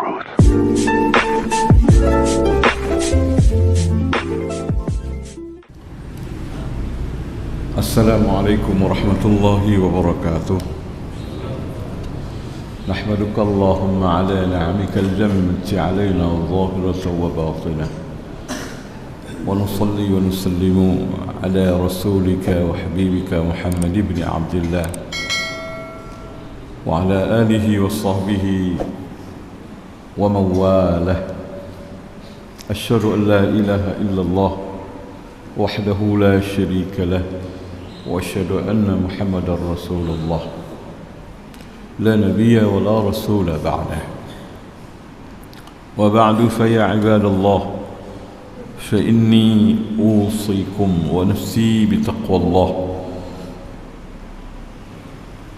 truth. Assalamualaikum warahmatullahi wabarakatuh. Nahmaduka Allahumma ala ni'amika al-jammati alayna zahiratan wa batinah. Wa nusalli wa nusallimu ala rasulika wa habibika Muhammad ibn Abdullah wa ala alihi wa sahbihi wa mawalah. Asyhadu an la ilaha illallah wahdahu la syarika lah wa asyhadu anna Muhammadar Rasulullah la nabiyya wa la rasula ba'dah. Wa ba'du fa ya ibadallah fa inni usikum wa nafsi bi taqwallah.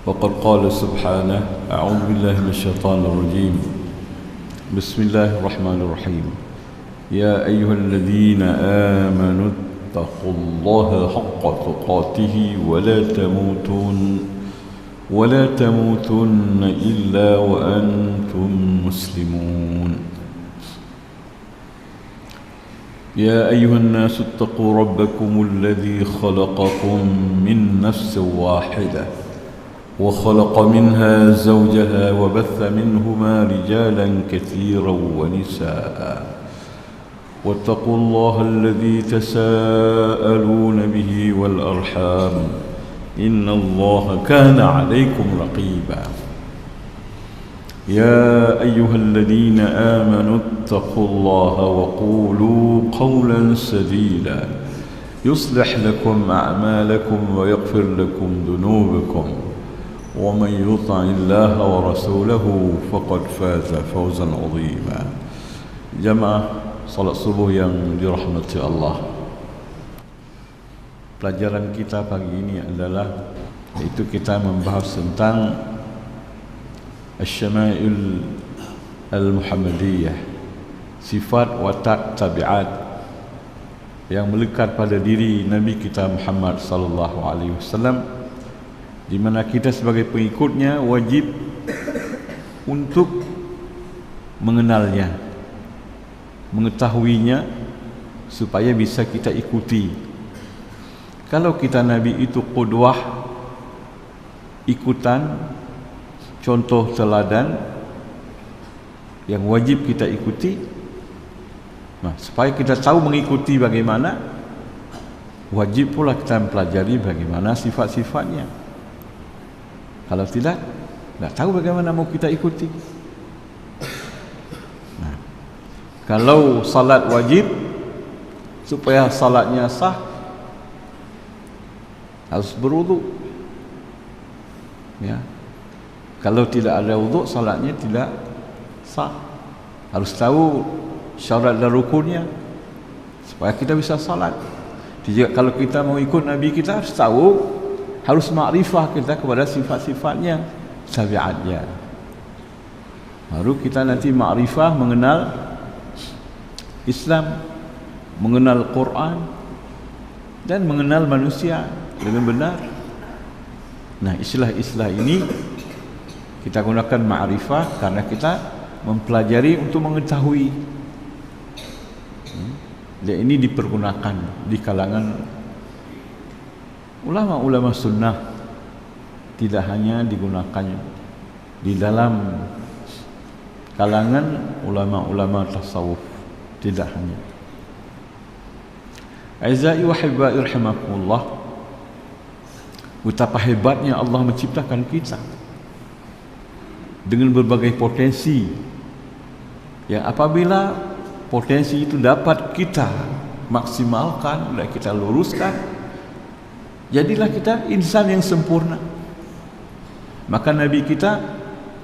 وقد قال سبحانه أعوذ بالله من الشيطان الرجيم بسم الله الرحمن الرحيم يا أيها الذين آمنوا اتقوا الله حق تقاته ولا تموتن إلا وأنتم مسلمون يا أيها الناس اتقوا ربكم الذي خلقكم من نفس واحدة وخلق منها زوجها وبث منهما رجالا كثيرا ونساء واتقوا الله الذي تساءلون به والأرحام إن الله كان عليكم رقيبا يا أيها الذين آمنوا اتقوا الله وقولوا قولا سديدا يصلح لكم أعمالكم ويغفر لكم ذنوبكم ومن يطع الله ورسوله فقد فاز فوزا عظيما. Jamaah salat subuh yang dirahmati Allah. Pelajaran kita pagi ini adalah yaitu kita membahas tentang Asy-Syama'il Al-Muhammadiyah, sifat watak tabiat yang melekat pada diri Nabi kita Muhammad sallallahu alaihi wasallam, di mana kita sebagai pengikutnya wajib untuk mengenalnya, mengetahuinya supaya bisa kita ikuti. Kalau kita Nabi itu qudwah, ikutan, contoh teladan yang wajib kita ikuti, nah, supaya kita tahu mengikuti bagaimana, wajib pula kita mempelajari bagaimana sifat-sifatnya. Kalau tidak tahu bagaimana mau kita ikuti. Nah, kalau salat wajib, supaya salatnya sah harus berwudu. Ya. Kalau tidak ada wudu, salatnya tidak sah. Harus tahu syarat dan rukunnya supaya kita bisa salat. Jadi kalau kita mau ikut Nabi, kita harus tahu, harus makrifah kita kepada sifat-sifatnya, tabiatnya. Baru kita nanti makrifah, mengenal Islam, mengenal Quran, dan mengenal manusia dengan benar. Nah, istilah-istilah ini kita gunakan makrifah karena kita mempelajari untuk mengetahui. Dan ini dipergunakan di kalangan ulama-ulama sunnah, tidak hanya digunakan di dalam kalangan ulama-ulama tasawuf, tidak hanya. Aizai wa hibbai rahimakumullah, betapa hebatnya Allah menciptakan kita dengan berbagai potensi yang apabila potensi itu dapat kita maksimalkan dan kita luruskan, jadilah kita insan yang sempurna. Maka Nabi kita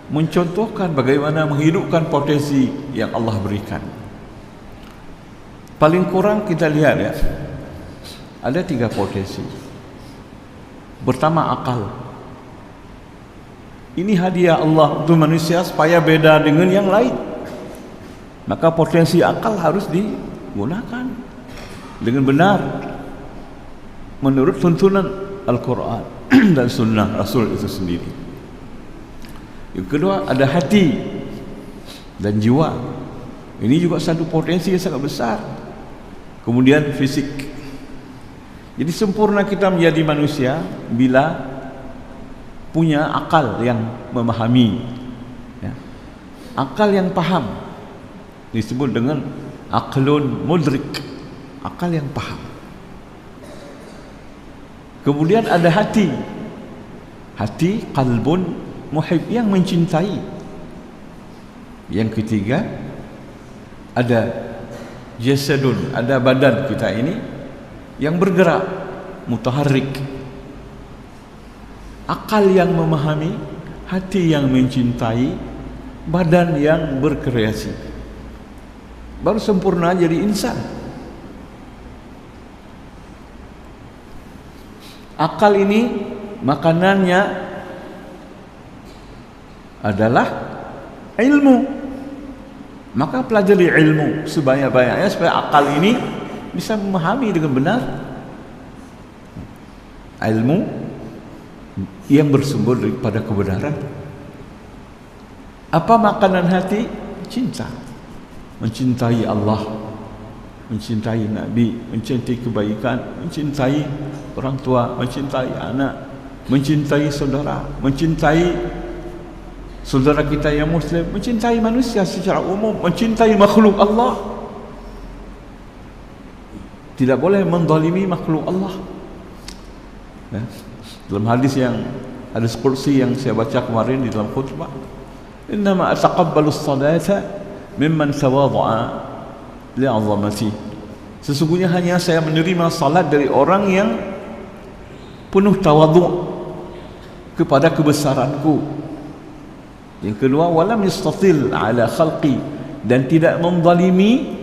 mencontohkan bagaimana menghidupkan potensi yang Allah berikan. Paling kurang kita lihat ya, ada 3 potensi. Pertama, akal. Ini hadiah Allah untuk manusia supaya beda dengan yang lain. Maka potensi akal harus digunakan dengan benar menurut tuntunan Al-Quran dan Sunnah Rasul itu sendiri. Yang kedua, ada hati. dan jiwa. Ini juga satu potensi yang sangat besar. Kemudian fisik. Jadi sempurna kita menjadi manusia bila punya akal yang memahami, ya. Akal yang paham disebut dengan aqlun mudrik, akal yang paham. Kemudian ada hati, hati qalbun muhib, yang mencintai. Yang ketiga ada jasadun, ada badan kita ini yang bergerak, mutaharrik. Akal yang memahami, hati yang mencintai, badan yang berkreasi. Baru sempurna jadi insan. Akal ini makanannya adalah ilmu. Maka pelajari ilmu sebanyak-banyaknya supaya akal ini bisa memahami dengan benar ilmu yang bersumber daripada kebenaran. Apa makanan hati? Cinta. Mencintai Allah, mencintai Nabi, mencintai kebaikan, mencintai orang tua, mencintai anak, mencintai saudara, mencintai saudara kita yang Muslim, mencintai manusia secara umum, mencintai makhluk Allah. Tidak boleh menzalimi makhluk Allah, ya. Dalam hadis kursi yang saya baca kemarin di dalam khutbah, innama ataqabbalu as-salata mimman tawadha'a li'azamati. Sesungguhnya hanya saya menerima salat dari orang yang penuh tawadhu kepada kebesaranku. Yang kedua, walam yastatil ala khalqi, dan tidak menzalimi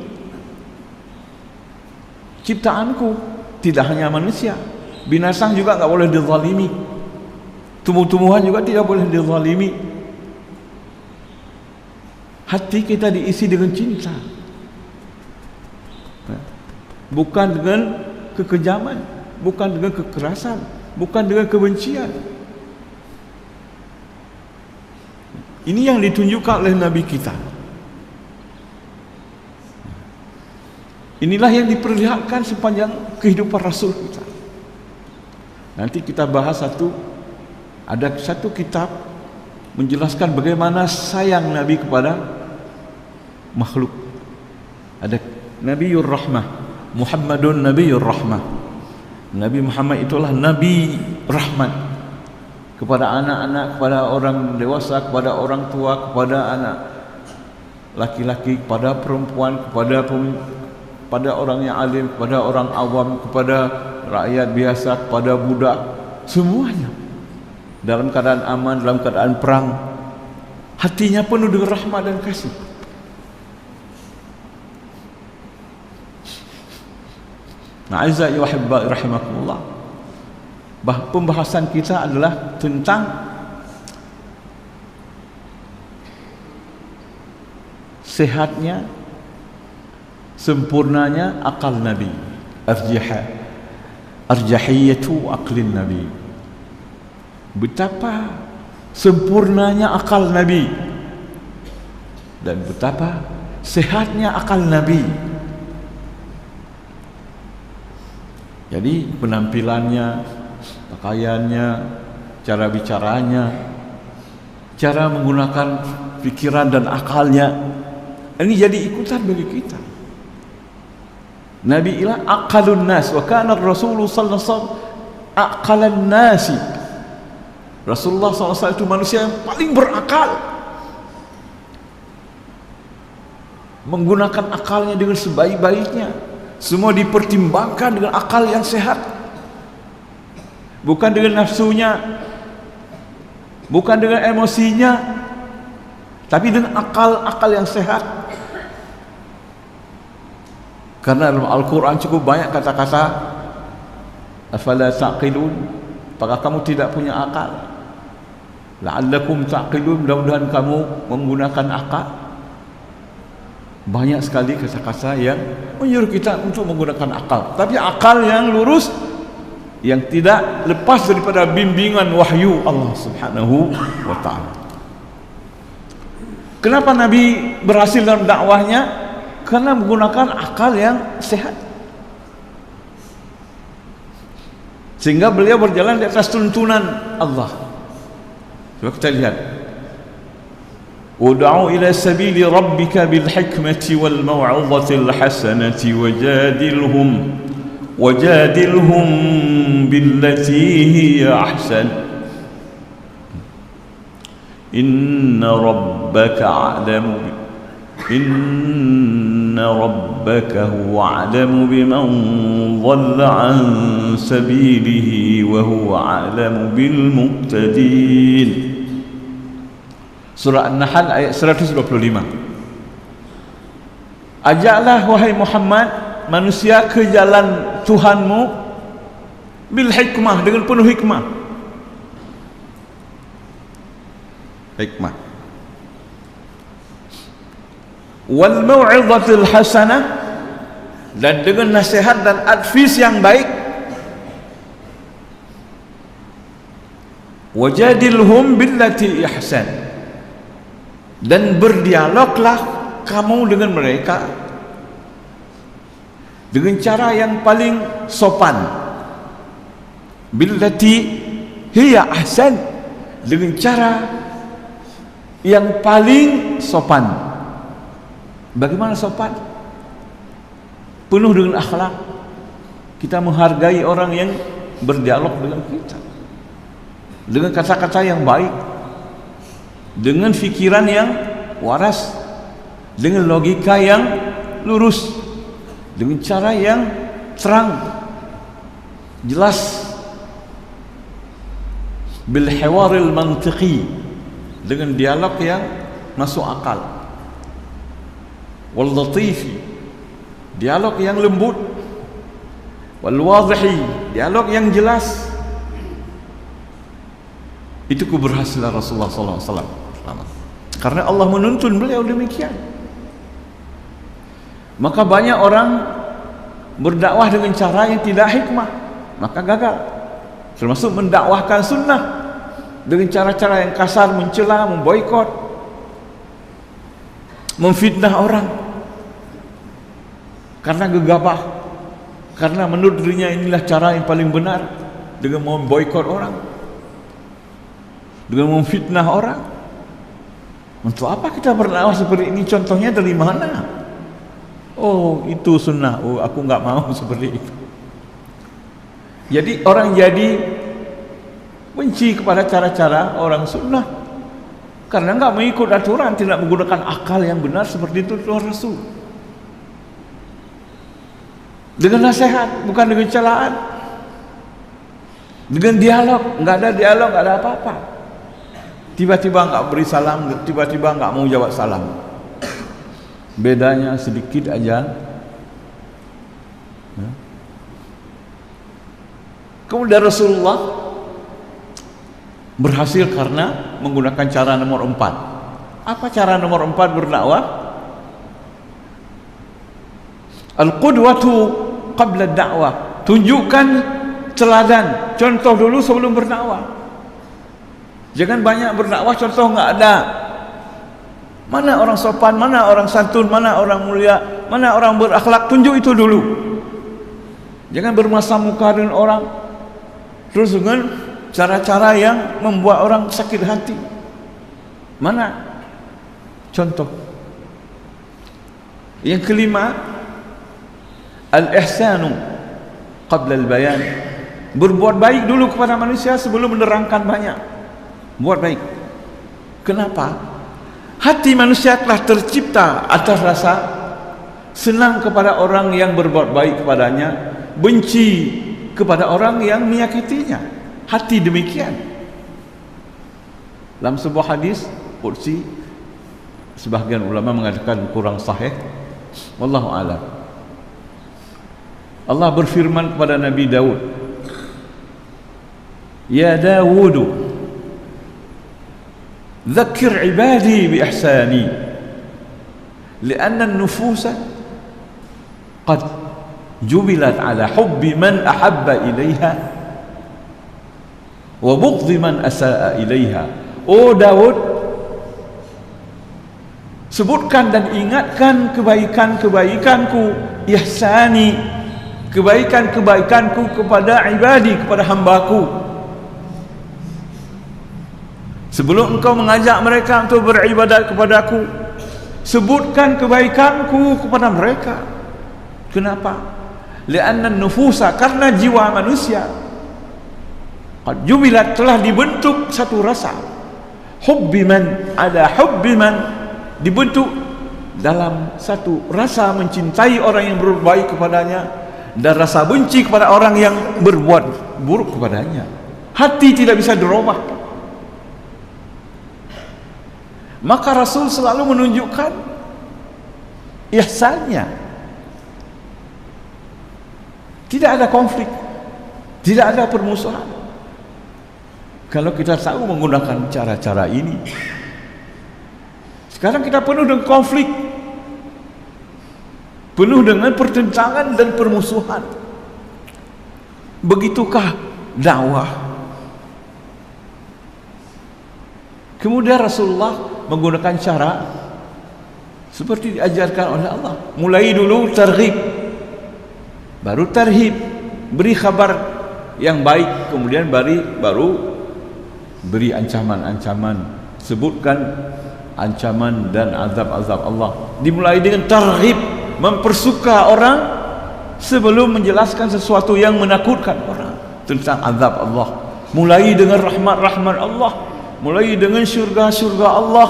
ciptaanku. Tidak hanya manusia, binatang juga enggak boleh dizalimi, tumbuh-tumbuhan juga tidak boleh dizalimi. Hati kita diisi dengan cinta, bukan dengan kekejaman, bukan dengan kekerasan, bukan dengan kebencian. Ini yang ditunjukkan oleh Nabi kita. Inilah yang diperlihatkan sepanjang kehidupan Rasul kita. Nanti kita bahas ada satu kitab menjelaskan bagaimana sayang Nabi kepada makhluk. Ada Nabiur Rahmah, Muhammadun Nabiur Rahmah. Nabi Muhammad itulah Nabi Rahmat kepada anak-anak, kepada orang dewasa, kepada orang tua, kepada anak laki-laki, kepada perempuan, kepada orang yang alim, kepada orang awam, kepada rakyat biasa, kepada budak, semuanya dalam keadaan aman, dalam keadaan perang. Hatinya penuh dengan rahmat dan kasih. A'izza'i wa hibba'i rahimakumullah. Pembahasan kita adalah tentang sehatnya, sempurnanya akal Nabi. Arjahiyatu aqlin Nabi. Betapa sempurnanya akal Nabi dan betapa sehatnya akal Nabi. Jadi penampilannya, pakaiannya, cara bicaranya, cara menggunakan pikiran dan akalnya, ini jadi ikutan bagi kita. Nabi ilah aqalun nas, wa kana Rasulullah sallallahu alaihi wasallam aqalan nasi. Rasulullah SAW itu manusia yang paling berakal, menggunakan akalnya dengan sebaik-baiknya. Semua dipertimbangkan dengan akal yang sehat, bukan dengan nafsunya, bukan dengan emosinya, tapi dengan akal yang sehat. Karena dalam Al-Quran cukup banyak kata-kata afala taqilun, apakah kamu tidak punya akal? La'allakum taqilun, mudah-mudahan kamu menggunakan akal. Banyak sekali kata-kata yang menyuruh kita untuk menggunakan akal, tapi akal yang lurus, yang tidak lepas daripada bimbingan wahyu Allah Subhanahu wa ta'ala. Kenapa Nabi berhasil dalam dakwahnya? Karena menggunakan akal yang sehat, sehingga beliau berjalan di atas tuntunan Allah. Coba kita lihat, ud'u ila sabili rabbika bil hikmati wal mau'izati al hasanati wajadilhum billati hiya ahsan inna rabbaka huwa a'lamu biman dhalla an sabilihi wa huwa a'lamu bil muqtadin. Surah An-Nahl ayat 125. Ajaklah wahai Muhammad manusia ke jalan Tuhanmu bil hikmah, dengan penuh hikmah. Wal mau'izatil hasanah, dan dengan nasihat dan advis yang baik. Wajadilhum billati ihsan, dan berdialoglah kamu dengan mereka dengan cara yang paling sopan. Billati hiya ahsan, dengan cara yang paling sopan. Bagaimana sopan? Penuh dengan akhlak. Kita menghargai orang yang berdialog dengan kita, dengan kata-kata yang baik, dengan fikiran yang waras, dengan logika yang lurus, dengan cara yang terang, jelas. Bil hiwaril mantiqi, dengan dialog yang masuk akal. Wal latifi, dialog yang lembut. Wal wadhihi, dialog yang jelas. Itu keberhasilan Rasulullah SAW, karena Allah menuntun beliau demikian. Maka banyak orang berdakwah dengan cara yang tidak hikmah, maka gagal. Termasuk mendakwahkan sunnah dengan cara-cara yang kasar, mencela, memboikot, memfitnah orang karena gegabah, karena menurut dirinya inilah cara yang paling benar, dengan memboikot orang, dengan memfitnah orang. Untuk apa kita berdakwah seperti ini? Contohnya dari mana? Oh, itu sunnah. Oh, aku nggak mau seperti itu. Jadi orang jadi benci kepada cara-cara orang sunnah karena nggak mengikut aturan, tidak menggunakan akal yang benar seperti itu Rasul. Dengan nasihat, bukan dengan celaan. Dengan dialog, nggak ada dialog, nggak ada apa-apa. Tiba-tiba nggak beri salam, tiba-tiba nggak mau jawab salam. Bedanya sedikit aja. Kemudian Rasulullah berhasil karena menggunakan cara nomor 4. Apa cara nomor 4 berdakwah? Al-qudwatu qabla ad-da'wah. Tunjukkan teladan, contoh dulu sebelum berdakwah. Jangan banyak berdakwah contoh nggak ada. Mana orang sopan, mana orang santun, mana orang mulia, mana orang berakhlak, tunjuk itu dulu. Jangan bermasa muka dengan orang terus dengan cara-cara yang membuat orang sakit hati. Mana contoh? Yang kelima, al-ihsanu qabla al-bayan. Berbuat baik dulu kepada manusia sebelum menerangkan banyak. Buat baik. Kenapa? Hati manusia telah tercipta atas rasa senang kepada orang yang berbuat baik kepadanya, benci kepada orang yang menyakitinya. Hati demikian. Dalam sebuah hadis qudsi, sebahagian ulama mengatakan kurang sahih, wallahu a'lam. Allah berfirman kepada Nabi Daud, ya Dawud, dzakir ibadi bi ihsani lianna an-nufusa qad jubilat ala hubbi man ahabba ilaiha wa bughdhi man asaa ilaiha. Oh Daud, Sebutkan dan ingatkan kebaikan-kebaikanku, ihsani, kebaikan-kebaikanku kepada ibadi, kepada hambaku. Sebelum engkau mengajak mereka untuk beribadat kepadaku, sebutkan kebaikanku kepada mereka. Kenapa? Li'anna nufusa, karena jiwa manusia qad jubilat, telah dibentuk satu rasa. Hubbiman, ada hubbiman, dibentuk dalam satu rasa mencintai orang yang berbaik kepadanya dan rasa benci kepada orang yang berbuat buruk kepadanya. Hati tidak bisa dirubah. Maka Rasul selalu menunjukkan ihsannya. Tidak ada konflik, tidak ada permusuhan. Kalau kita tahu menggunakan cara-cara ini. Sekarang kita penuh dengan konflik, penuh dengan pertentangan dan permusuhan. Begitukah dakwah? Kemudian Rasulullah menggunakan cara seperti diajarkan oleh Allah. Mulai dulu targhib, baru tarhib, beri kabar yang baik, kemudian baru beri ancaman-ancaman, sebutkan ancaman dan azab-azab Allah. Dimulai dengan targhib, mempersuka orang sebelum menjelaskan sesuatu yang menakutkan orang tentang azab Allah. Mulai dengan rahmat-rahmat Allah, mulai dengan syurga-syurga Allah.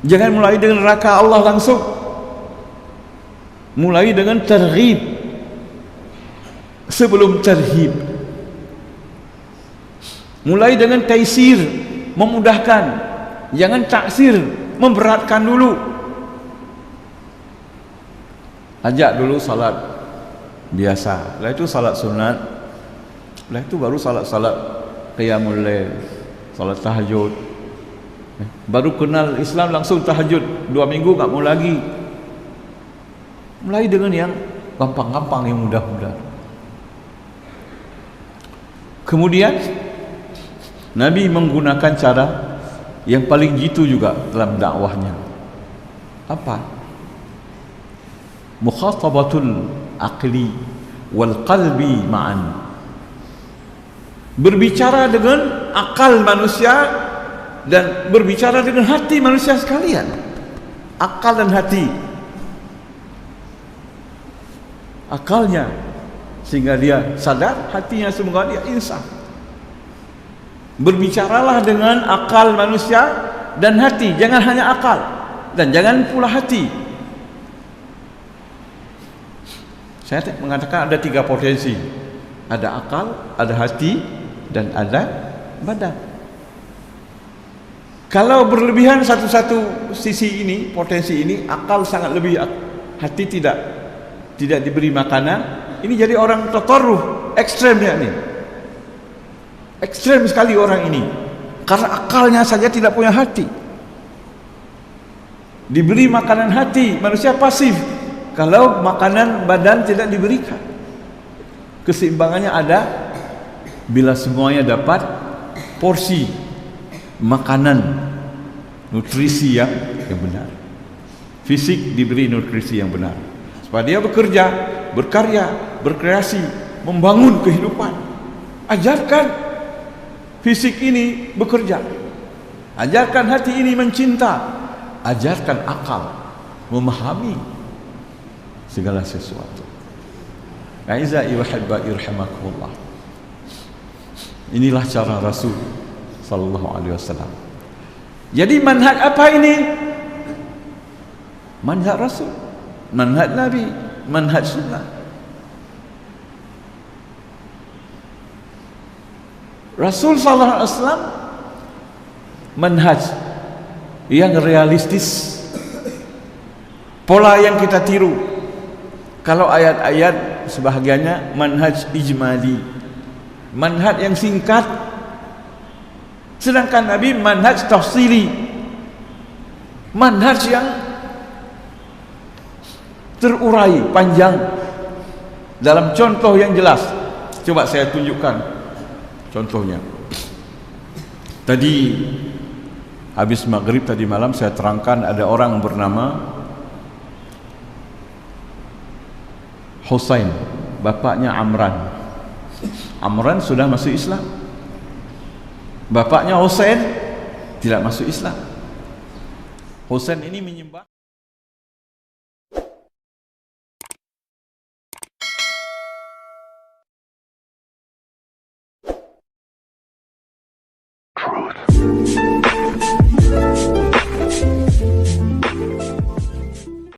Jangan mulai dengan neraka Allah langsung. Mulai dengan targhib sebelum tarhib. Mulai dengan taisir, memudahkan, jangan taksir, memberatkan dulu. Ajak dulu salat biasa, setelah itu salat sunat, setelah itu baru salat qiyamul lail, salat tahajud. Baru kenal Islam langsung tahajud, 2 minggu tak mau lagi. Mulai dengan yang gampang-gampang, yang mudah-mudah. Kemudian Nabi menggunakan cara yang paling jitu juga dalam dakwahnya. Apa? Mukhatabatul aqli wal qalbi ma'an. Berbicara dengan akal manusia dan berbicara dengan hati manusia sekalian. Akal dan hati. Akalnya sehingga dia sadar, hatinya semoga dia insaf. Berbicaralah dengan akal manusia dan hati, jangan hanya akal dan jangan pula hati. Saya mengatakan ada 3 potensi, ada akal, ada hati, dan ada badan. Kalau berlebihan satu sisi ini, potensi ini, akal sangat lebih, hati tidak diberi makanan, ini jadi orang tatarruh, ekstrem dia ini. Ekstrem sekali orang ini, karena akalnya saja tidak punya hati. Diberi makanan hati, manusia pasif. Kalau makanan badan tidak diberikan, keseimbangannya ada bila semuanya dapat porsi makanan, nutrisi yang benar. Fisik diberi nutrisi yang benar, supaya dia bekerja, berkarya, berkreasi, membangun kehidupan. Ajarkan fisik ini bekerja, ajarkan hati ini mencinta, ajarkan akal memahami segala sesuatu. Aizai wa hibbai rahimakumullah. Inilah cara Rasul sallallahu alaihi wasallam. Jadi manhaj apa ini? Manhaj Rasul, manhaj Nabi, manhaj sunnah. Rasul sallallahu alaihi wasallam manhaj yang realistis, pola yang kita tiru. Kalau ayat-ayat sebahagiannya manhaj ijmali, manhaj yang singkat. Sedangkan Nabi manhaj tafsili, manhaj yang terurai panjang dalam contoh yang jelas. Coba saya tunjukkan contohnya. Tadi Habis maghrib tadi malam saya terangkan ada orang bernama Husain, bapaknya Amran. Amran sudah masuk Islam, bapaknya Husain tidak masuk Islam. Husain ini menyembah Truth.